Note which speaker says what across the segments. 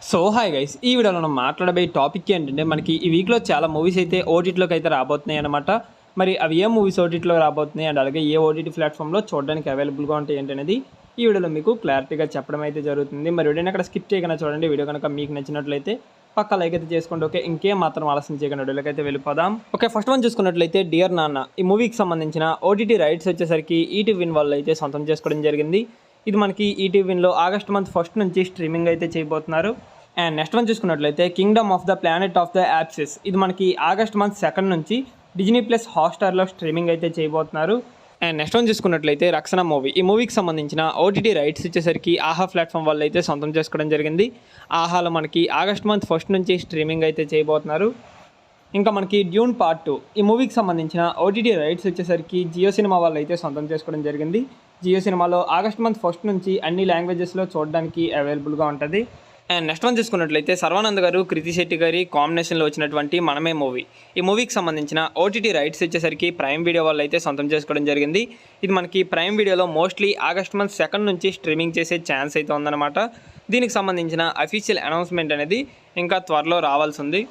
Speaker 1: So hi guys, ఈ వీడియోలో మనం మాట్లాడబోయే టాపిక్ ఏంటంటే మనకి ఈ వీక్లో చాలా మూవీస్ అయితే ఓటీటీలోకి అయితే రాబోతున్నాయి అనమాట. మరి అవి ఏ మూవీస్ ఓటీటీలో రాబోతున్నాయి అండ్ అలాగే ఏ ఓటీటీ ప్లాట్ఫామ్లో చూడడానికి అవైలబుల్గా ఉంటాయి ఏంటనేది ఈ వీడియోలో మీకు క్లారిటీగా చెప్పడం అయితే జరుగుతుంది. మరి వీడియోని అక్కడ స్కిప్ చేయకుండా చూడండి. వీడియో కనుక మీకు నచ్చినట్లయితే పక్క లైక్ అయితే చేసుకోండి. ఓకే, ఇంకేం మాత్రం ఆలస్యం చేయకుండా వీడియోకి అయితే వెళ్ళిపోదాం. ఓకే, ఫస్ట్ వన్ చూసుకున్నట్లయితే డియర్ నాన్న ఈ మూవీకి సంబంధించిన ఓటీటీ రైట్స్ వచ్చేసరికి ఈటీవీ విన్ వాళ్ళు అయితే సొంతం చేసుకోవడం జరిగింది. ఇది మనకి ఈటీవీ విన్లో ఆగస్ట్ మంత్ ఫస్ట్ నుంచి స్ట్రీమింగ్ అయితే చేయబోతున్నారు. అండ్ నెక్స్ట్ వన్ చూసుకున్నట్లయితే Kingdom of the planet of the apses ఇది మనకి ఆగస్ట్ మంత్ సెకండ్ నుంచి డిజ్నీ ప్లస్ హాట్స్టార్లో స్ట్రీమింగ్ అయితే చేయబోతున్నారు. అండ్ నెక్స్ట్ వన్ చూసుకున్నట్లయితే రక్షణ మూవీ ఈ మూవీకి సంబంధించిన ఓటీటీ రైట్స్ వచ్చేసరికి ఆహా ప్లాట్ఫామ్ వాళ్ళు అయితే సొంతం చేసుకోవడం జరిగింది. ఆహాలో మనకి ఆగస్ట్ మంత్ ఫస్ట్ నుంచి స్ట్రీమింగ్ అయితే చేయబోతున్నారు. ఇంకా మనకి డ్యూన్ పార్ట్ 2 ఈ మూవీకి సంబంధించిన ఓటీటీ రైట్స్ వచ్చేసరికి జియో సినిమా వాళ్ళు అయితే సొంతం చేసుకోవడం జరిగింది. జియో సినిమాలో ఆగస్ట్ మంత్ ఫస్ట్ నుంచి అన్ని లాంగ్వేజెస్లో చూడడానికి అవైలబుల్గా ఉంటుంది. అండ్ నెక్స్ట్ వన్ చూసుకున్నట్లయితే శర్వానంద్ గారు కృతి శెట్టి గారి కాంబినేషన్లో వచ్చినటువంటి మనమే మూవీ ఈ మూవీకి సంబంధించిన ఓటీటీ రైట్స్ వచ్చేసరికి ప్రైమ్ వీడియో వాళ్ళు అయితే సొంతం చేసుకోవడం జరిగింది. ఇది మనకి ప్రైమ్ వీడియోలో మోస్ట్లీ ఆగస్ట్ మంత్ సెకండ్ నుంచి స్ట్రీమింగ్ చేసే ఛాన్స్ అయితే ఉందన్నమాట. దీనికి సంబంధించిన అఫీషియల్ అనౌన్స్మెంట్ అనేది ఇంకా త్వరలో రావాల్సి ఉంది.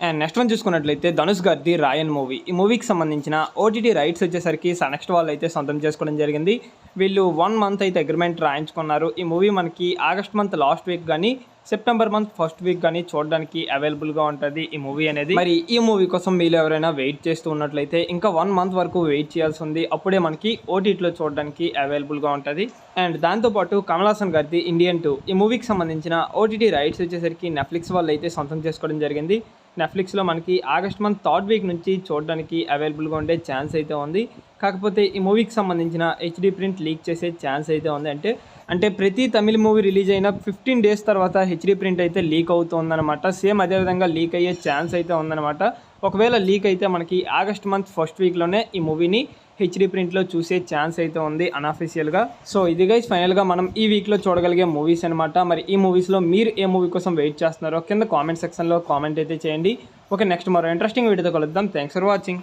Speaker 1: అండ్ నెక్స్ట్ వన్ చూసుకున్నట్లయితే ధనుష్ గారిది రాయన్ మూవీ ఈ మూవీకి సంబంధించిన ఓటీటీ రైట్స్ వచ్చేసరికి నెక్స్ట్ వాళ్ళు అయితే సొంతం చేసుకోవడం జరిగింది. వీళ్ళు 1 మంత్ అయితే అగ్రిమెంట్ రాయించుకున్నారు. ఈ మూవీ మనకి ఆగస్ట్ మంత్ లాస్ట్ వీక్ కానీ సెప్టెంబర్ మంత్ ఫస్ట్ వీక్ కానీ చూడడానికి అవైలబుల్గా ఉంటుంది ఈ మూవీ అనేది. మరి ఈ మూవీ కోసం మీరు ఎవరైనా వెయిట్ చేస్తూ ఉన్నట్లయితే ఇంకా 1 మంత్ వరకు వెయిట్ చేయాల్సి ఉంది. అప్పుడే మనకి ఓటీటీలో చూడడానికి అవైలబుల్గా ఉంటుంది. అండ్ దాంతోపాటు కమల్ హాసన్ గారిది ఇండియన్ 2 ఈ మూవీకి సంబంధించిన ఓటీటీ రైట్స్ వచ్చేసరికి నెట్ఫ్లిక్స్ వాళ్ళు అయితే సొంతం చేసుకోవడం జరిగింది. నెట్ఫ్లిక్స్లో మనకి ఆగస్ట్ మంత్ థర్డ్ వీక్ నుంచి చూడడానికి అవైలబుల్గా ఉండే ఛాన్స్ అయితే ఉంది. కాకపోతే ఈ మూవీకి సంబంధించిన హెచ్డీ ప్రింట్ లీక్ చేసే ఛాన్స్ అయితే ఉంది. అంటే ప్రతి తమిళ మూవీ రిలీజ్ అయిన 15 డేస్ తర్వాత హెచ్డీ ప్రింట్ అయితే లీక్ అవుతుందన్నమాట. సేమ్ అదేవిధంగా లీక్ అయ్యే ఛాన్స్ అయితే ఉందన్నమాట. ఒకవేళ లీక్ అయితే మనకి ఆగస్ట్ మంత్ ఫస్ట్ వీక్లోనే ఈ మూవీని హెచ్డీ ప్రింట్లో చూసే ఛాన్స్ అయితే ఉంది అన్అఫీషియల్గా. సో ఇది గైస్ ఫైనల్గా మనం ఈ వీక్లో చూడగలిగే మూవీస్ అనమాట. మరి ఈ మూవీస్లో మీరు ఏ మూవీ కోసం వెయిట్ చేస్తున్నారో కింద కామెంట్ సెక్షన్లో కామెంట్ అయితే చేయండి. ఓకే, నెక్స్ట్ మరో ఇంట్రెస్టింగ్ వీడియోతో కలుద్దాం. Thanks for watching.